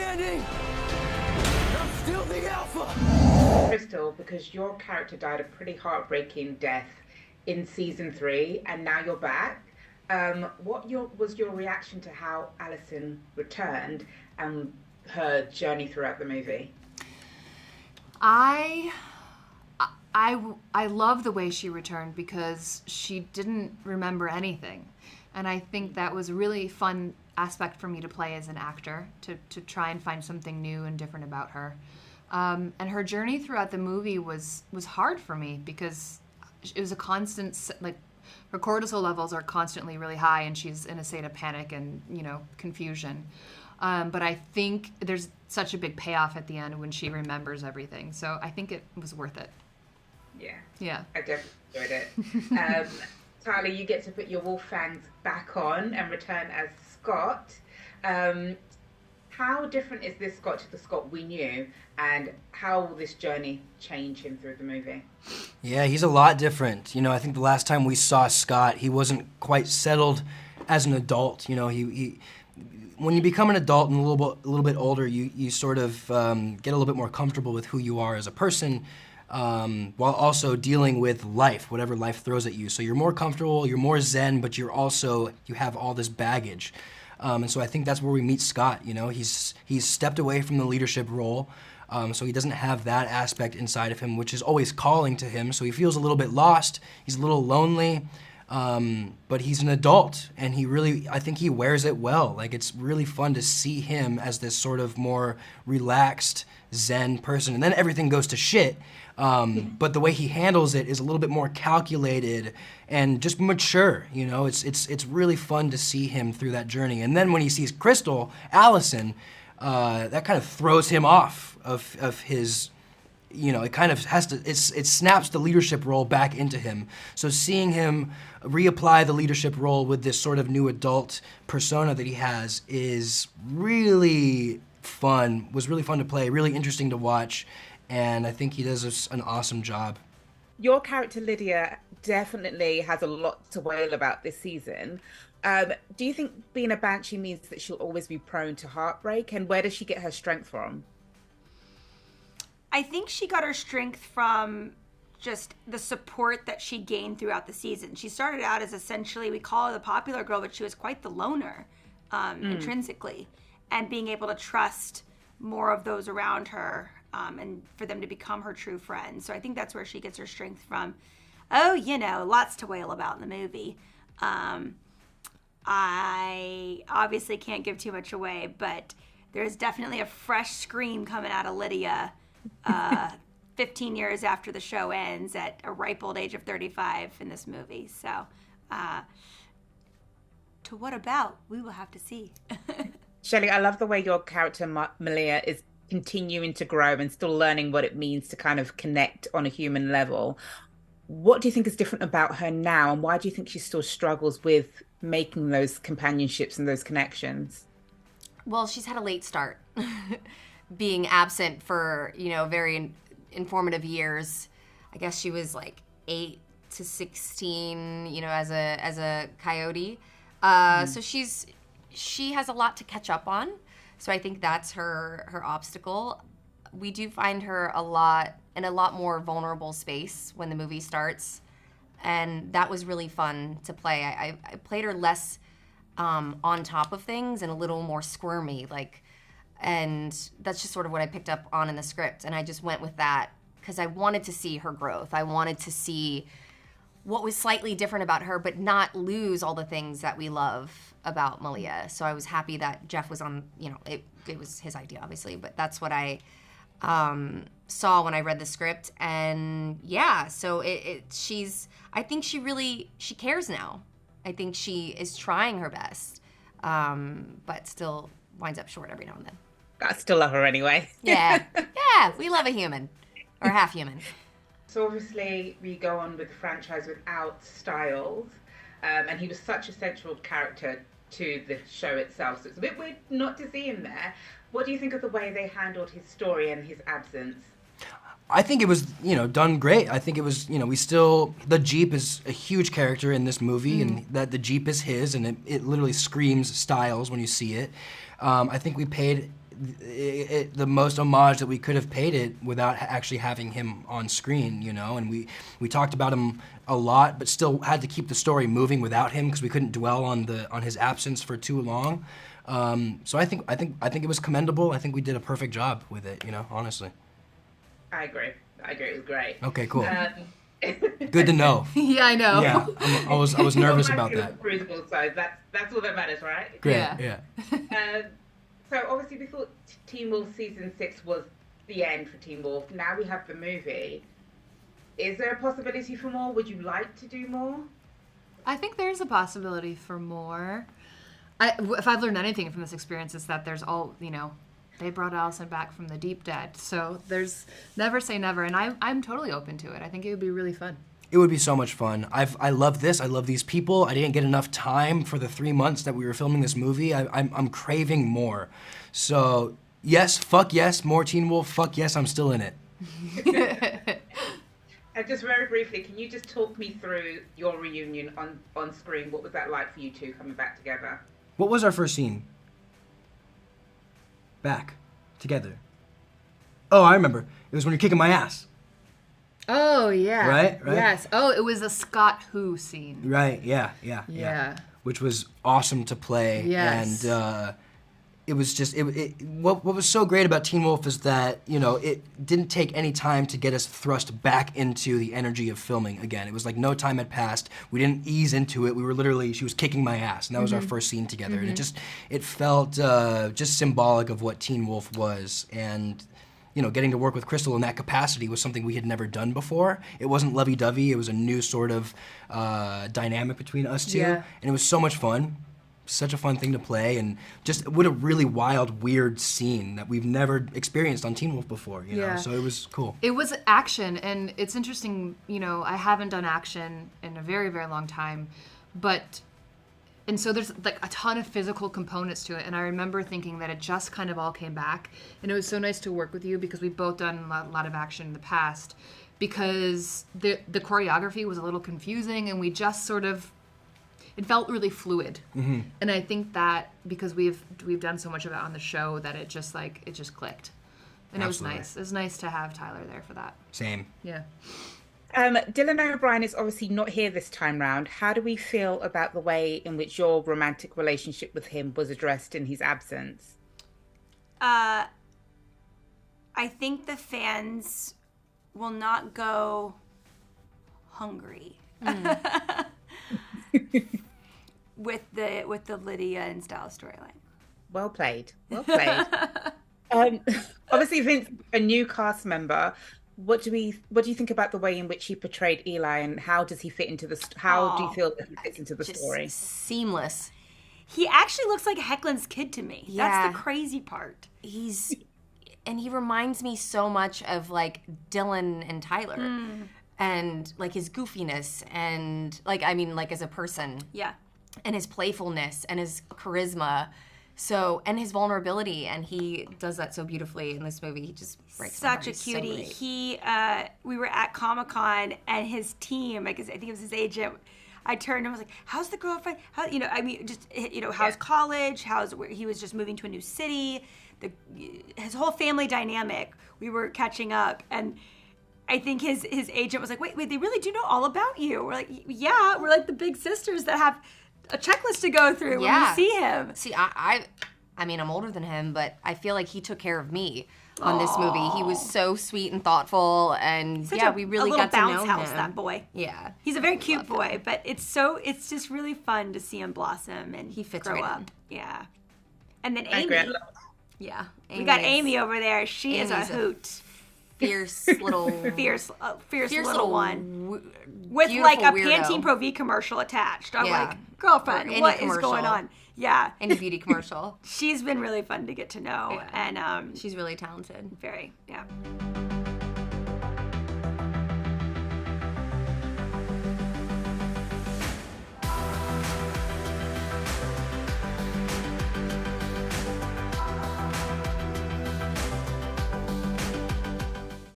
standing. I'm still the alpha. Crystal, because your character died a pretty heartbreaking death in season 3, and now you're back. Was your reaction to how Allison returned and her journey throughout the movie? I love the way she returned because she didn't remember anything. And I think that was a really fun aspect for me to play as an actor, to try and find something new and different about her. And her journey throughout the movie was hard for me because it was a constant, like, her cortisol levels are constantly really high and she's in a state of panic and, confusion. But I think there's such a big payoff at the end when she remembers everything. So I think it was worth it. Yeah. I definitely enjoyed it. Tyler, you get to put your wolf fangs back on and return as Scott. How different is this Scott to the Scott we knew, and how will this journey change him through the movie? Yeah, he's a lot different. I think the last time we saw Scott, he wasn't quite settled as an adult. He when you become an adult and a little bit older, you sort of get a little bit more comfortable with who you are as a person, while also dealing with life, whatever life throws at you. So you're more comfortable, you're more zen, but you have all this baggage. And so I think that's where we meet Scott. He's stepped away from the leadership role, so he doesn't have that aspect inside of him, which is always calling to him. So he feels a little bit lost. He's a little lonely, but he's an adult, and I think he wears it well. Like, it's really fun to see him as this sort of more relaxed, zen person. And then everything goes to shit. But the way he handles it is a little bit more calculated and just mature. It's really fun to see him through that journey. And then when he sees Crystal, Allison, that kind of throws him off of his, it kind of it snaps the leadership role back into him. So seeing him reapply the leadership role with this sort of new adult persona that he has is really fun, was really fun to play, really interesting to watch. And I think he does an awesome job. Your character, Lydia, definitely has a lot to wail about this season. Do you think being a banshee means that she'll always be prone to heartbreak? And where does she get her strength from? I think she got her strength from just the support that she gained throughout the season. She started out as essentially, we call her the popular girl, but she was quite the loner, intrinsically. And being able to trust more of those around her, and for them to become her true friends. So I think that's where she gets her strength from. Oh, lots to wail about in the movie. I obviously can't give too much away, but there's definitely a fresh scream coming out of Lydia 15 years after the show ends at a ripe old age of 35 in this movie. So to what about? We will have to see. Shelley, I love the way your character, Malia, is continuing to grow and still learning what it means to kind of connect on a human level. What do you think is different about her now, and why do you think she still struggles with making those companionships and those connections? Well, she's had a late start, being absent for, very informative years. I guess she was like 8 to 16, as a coyote. So she has a lot to catch up on. So I think that's her obstacle. We do find her in a lot more vulnerable space when the movie starts, and that was really fun to play. I played her less on top of things and a little more squirmy, and that's just sort of what I picked up on in the script, and I just went with that because I wanted to see her growth. I wanted to see what was slightly different about her, but not lose all the things that we love about Malia. So I was happy that Jeff was on, it was his idea, obviously, but that's what I saw when I read the script. And yeah, so I think she cares now. I think she is trying her best, but still winds up short every now and then. I still love her anyway. Yeah, we love a human, or half human. So obviously we go on with the franchise without Stiles, and he was such a central character to the show itself, so it's a bit weird not to see him there. What do you think of the way they handled his story and his absence? I think it was, done great. I think it was, the Jeep is a huge character in this movie, and that the Jeep is his, and it literally screams Stiles when you see it. I think we paid the most homage that we could have paid it without actually having him on screen, you know. And we talked about him a lot, but still had to keep the story moving without him because we couldn't dwell on his absence for too long. So I think it was commendable. I think we did a perfect job with it, you know, honestly. I agree. It was great. Okay, cool. Good to know. Yeah, I know. Yeah, I was nervous about that. Crucible, so that's all that matters, right? Great. Yeah. So obviously we thought Teen Wolf season 6 was the end for Teen Wolf. Now we have the movie. Is there a possibility for more? Would you like to do more? I think there's a possibility for more. If I've learned anything from this experience, it's that there's they brought Allison back from the deep dead. So there's never say never, and I'm totally open to it. I think it would be really fun. It would be so much fun. I love this. I love these people. I didn't get enough time for the 3 months that we were filming this movie. I'm craving more. So yes, fuck yes, more Teen Wolf. Fuck yes, I'm still in it. And just very briefly, can you just talk me through your reunion on screen? What was that like for you two coming back together? What was our first scene? Back together. Oh, I remember. It was when you're kicking my ass. Oh yeah. Right? Yes. Oh, it was a Scott Who scene. Right. Yeah. Which was awesome to play. Yes. And it was just what was so great about Teen Wolf is that, you know, it didn't take any time to get us thrust back into the energy of filming again. It was like no time had passed. We didn't ease into it. We were literally, she was kicking my ass, and that was our first scene together. And it felt just symbolic of what Teen Wolf was. And you know, getting to work with Crystal in that capacity was something we had never done before. It wasn't lovey-dovey. It was a new sort of dynamic between us two. Yeah. And it was so much fun. Such a fun thing to play, and just what a really wild, weird scene that we've never experienced on Teen Wolf before, you know? So it was cool. It was action, and it's interesting, you know, I haven't done action in a very, very long time, and so there's like a ton of physical components to it, and I remember thinking that it just kind of all came back, and it was so nice to work with you because we've both done a lot of action in the past, because the choreography was a little confusing, and we just sort of, it felt really fluid. And I think that because we've done so much of it on the show that it just clicked. And It was nice. It was nice to have Tyler there for that. Same. Yeah. Dylan O'Brien is obviously not here this time round. How do we feel about the way in which your romantic relationship with him was addressed in his absence? I think the fans will not go hungry. with the Lydia and Stiles storyline. Well played. Obviously, Vince, a new cast member. What do you think about the way in which he portrayed Eli, and how does he fit into how do you feel that he fits into the story? Seamless. He actually looks like Hecklin's kid to me. Yeah. That's the crazy part. And he reminds me so much of like Dylan and Tyler. And like his goofiness and like, I mean, like as a person. Yeah. And his playfulness and his charisma. So, and his vulnerability, and he does that so beautifully in this movie. He just breaks my heart. Such a He's so cutie. great. We were at Comic-Con, and his team, I think it was his agent, I turned and was like, how's the girlfriend? How's college? He was just moving to a new city. His whole family dynamic, we were catching up, and I think his agent was like, wait, they really do know all about you. We're like, yeah, we're like the big sisters that have a checklist to go through when we see him. See, I mean, I'm older than him, but I feel like he took care of me on this movie. He was so sweet and thoughtful, and we really got to know him. A little bounce house, that boy. Yeah. He's a very cute boy, but it's just really fun to see him blossom and he fits grow right up. in. Yeah. And then I agree. Amy. Yeah. We got Amy over there. She is a hoot. Fierce little little one. With beautiful like a weirdo. Pantene Pro V commercial attached. I'm Yeah. like, girlfriend, Or what any is going commercial. on? Yeah. Any beauty commercial. She's been really fun to get to know. Yeah. And She's really talented. very, yeah.